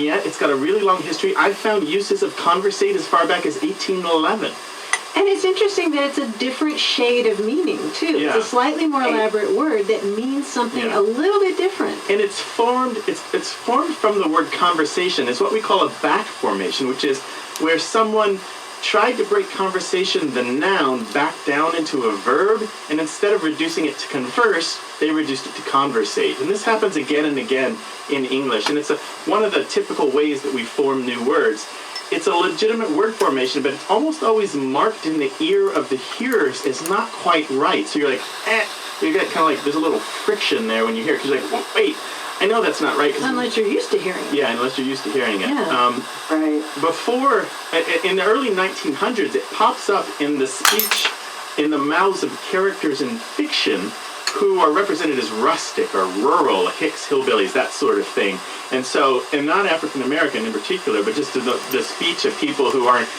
yet it's got a really long history. I've found uses of conversate as far back as 1811. And it's interesting that it's a different shade of meaning, too. Yeah. It's a slightly more elaborate word that means something a little bit different. And it's formed from the word conversation. It's what we call a back formation, which is where someone tried to break conversation, the noun, back down into a verb, and instead of reducing it to converse, they reduced it to conversate. And this happens again and again in English, and it's one of the typical ways that we form new words. It's a legitimate word formation, but it's almost always marked in the ear of the hearers as not quite right. So you're like, you get kind of like, there's a little friction there when you hear it, because you're like, well, wait, I know that's not right. Unless you're used to hearing it. Yeah, unless you're used to hearing it. Yeah. Right. Before, in the early 1900s, it pops up in the speech, in the mouths of characters in fiction who are represented as rustic or rural, hicks, hillbillies, that sort of thing. And so, and not African American in particular, but just the speech of people who aren't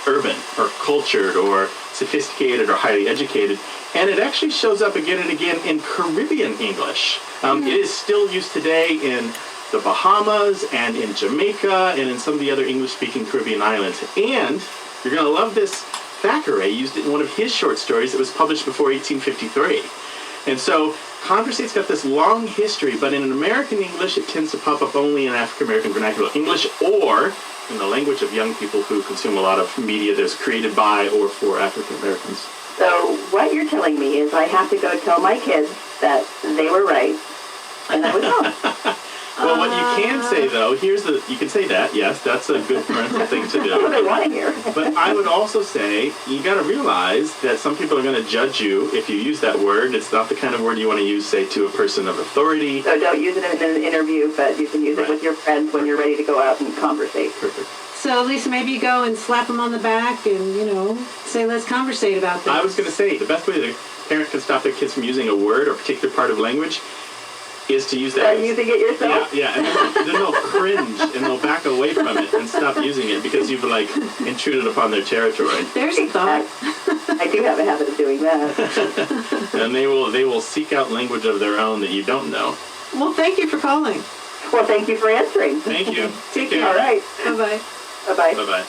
urban or cultured or sophisticated or highly educated. And it actually shows up again and again in Caribbean English. It is still used today in the Bahamas and in Jamaica and in some of the other English-speaking Caribbean islands. And you're going to love this. Thackeray used it in one of his short stories that was published before 1853. And so conversate's got this long history, but in American English, it tends to pop up only in African-American vernacular English or in the language of young people who consume a lot of media that's created by or for African Americans. So what you're telling me is I have to go tell my kids that they were right, and I was wrong. Well, what you can say, though, you can say that, yes, that's a good parental thing to do. That's what I want to hear. But I would also say, you got to realize that some people are going to judge you if you use that word. It's not the kind of word you want to use, say, to a person of authority. So don't use it in an interview, but you can use it with your friends when you're ready to go out and conversate. Perfect. So, Lisa, maybe you go and slap them on the back and, say, let's conversate about this. I was going to say, the best way the parent can stop their kids from using a word or a particular part of language is to use that. Using it yourself? Yeah, and then they'll cringe and they'll back away from it and stop using it because you've, intruded upon their territory. There's a thought. I do have a habit of doing that. And they will seek out language of their own that you don't know. Well, thank you for calling. Well, thank you for answering. Thank you. Take care. All right. Bye-bye. Bye-bye. Bye-bye.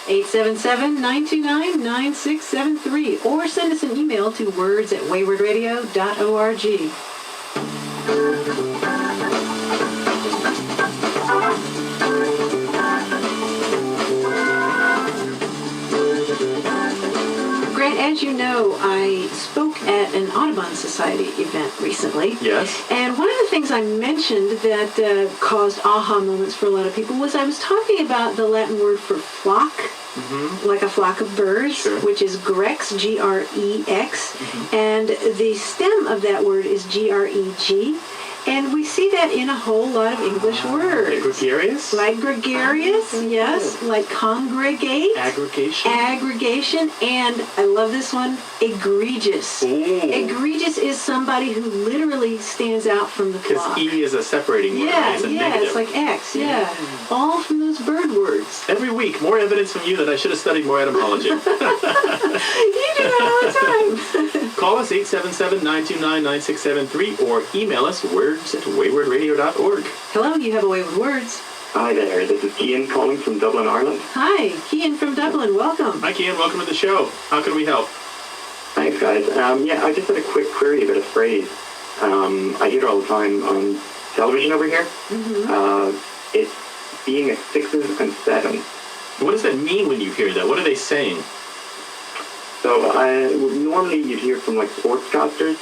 877-929-9673 or send us an email to words@waywardradio.org. Grant, as you know, I spoke at an Audubon Society event recently. Yes. And one of the things I mentioned that caused aha moments for a lot of people was I was talking about the Latin word for flock, like a flock of birds, which is grex, G-R-E-X. And the stem of that word is G-R-E-G. And we see that in a whole lot of English words. Like gregarious? Like gregarious, yes. Like congregate. Aggregation? Aggregation. And I love this one, egregious. Ooh. Egregious is somebody who literally stands out from the flock. Because E is a separating word. Yeah, It's a yeah, negative. it's like X, yeah. All from those bird words. Every week, more evidence from you that I should have studied more etymology. You do that all the time. Call us 877-929-9673 or email us words@waywardradio.org. Hello, you have a way with words. Hi there, this is Cian calling from Dublin, Ireland. Hi, Cian from Dublin, welcome. Hi, Cian, welcome to the show. How can we help? Thanks, guys. I just had a quick query about a phrase. I hear it all the time on television over here. It's being at 6s and 7s. What does that mean when you hear that? What are they saying? So normally you'd hear from sportscasters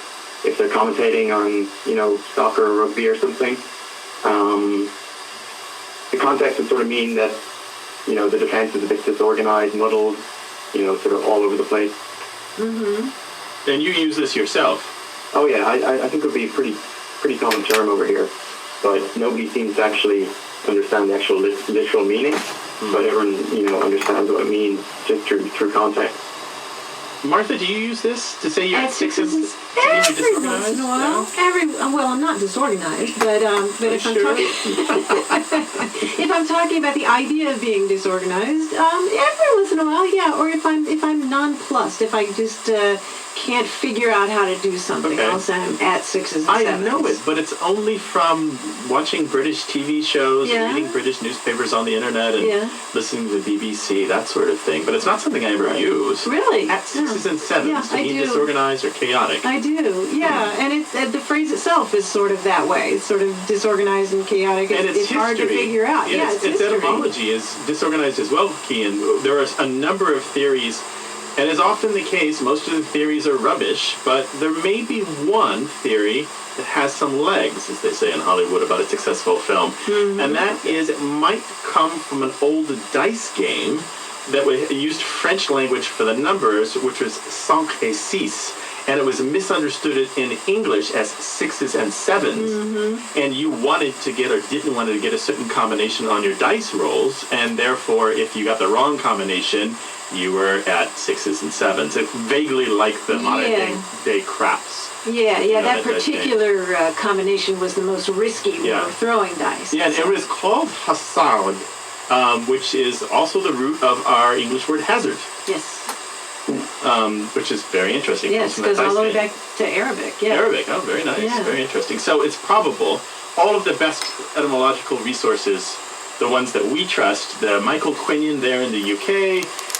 if they're commentating on, soccer or rugby or something. The context would sort of mean that, the defense is a bit disorganized, muddled, sort of all over the place. And you use this yourself? Oh yeah, I think it would be a pretty common term over here, but nobody seems to actually understand the actual literal meaning. But everyone, understands what it means just through context. Martha, do you use this to say you're at 6s? Every once in a while. Well, I'm not disorganized, but if I'm talking, if I'm talking about the idea of being disorganized, every once in a while, yeah. Or if I'm nonplussed, if I just can't figure out how to do something, Okay. I'll say I'm at sixes and I sevens. know it, but it's only from watching British TV shows, Yeah. reading British newspapers on the internet, and Yeah. listening to the BBC, that sort of thing. But it's not something I ever use. Really? At sixes and sevens, Yeah, to I mean do. disorganized or chaotic. I do, yeah, and it's the phrase itself is sort of that way. It's sort of disorganized and chaotic. And it's hard to history. figure out. Yeah, its history. etymology is disorganized as well, Key, and there are a number of theories, and as often the case, most of the theories are rubbish, but there may be one theory that has some legs, as they say in Hollywood about a successful film, Mm-hmm. and that is it might come from an old dice game that used French language for the numbers, which was 5 et 6. And it was misunderstood in English as sixes and sevens. Mm-hmm. And you wanted to get or didn't want to get a certain combination on your dice rolls. And therefore, if you got the wrong combination, you were at sixes and sevens. It's vaguely like the modern day craps. Yeah, You know, that that particular combination was the most risky Yeah. for throwing dice. Yeah, and it was called hazard, which is also the root of our English word hazard, Yes, which is very interesting. yes, Comes from that goes all dice the way game. back to Arabic. Yeah. Arabic, oh, very nice, Yeah. very interesting. So it's probable, all of the best etymological resources, the ones that we trust, the Michael Quinion there in the UK,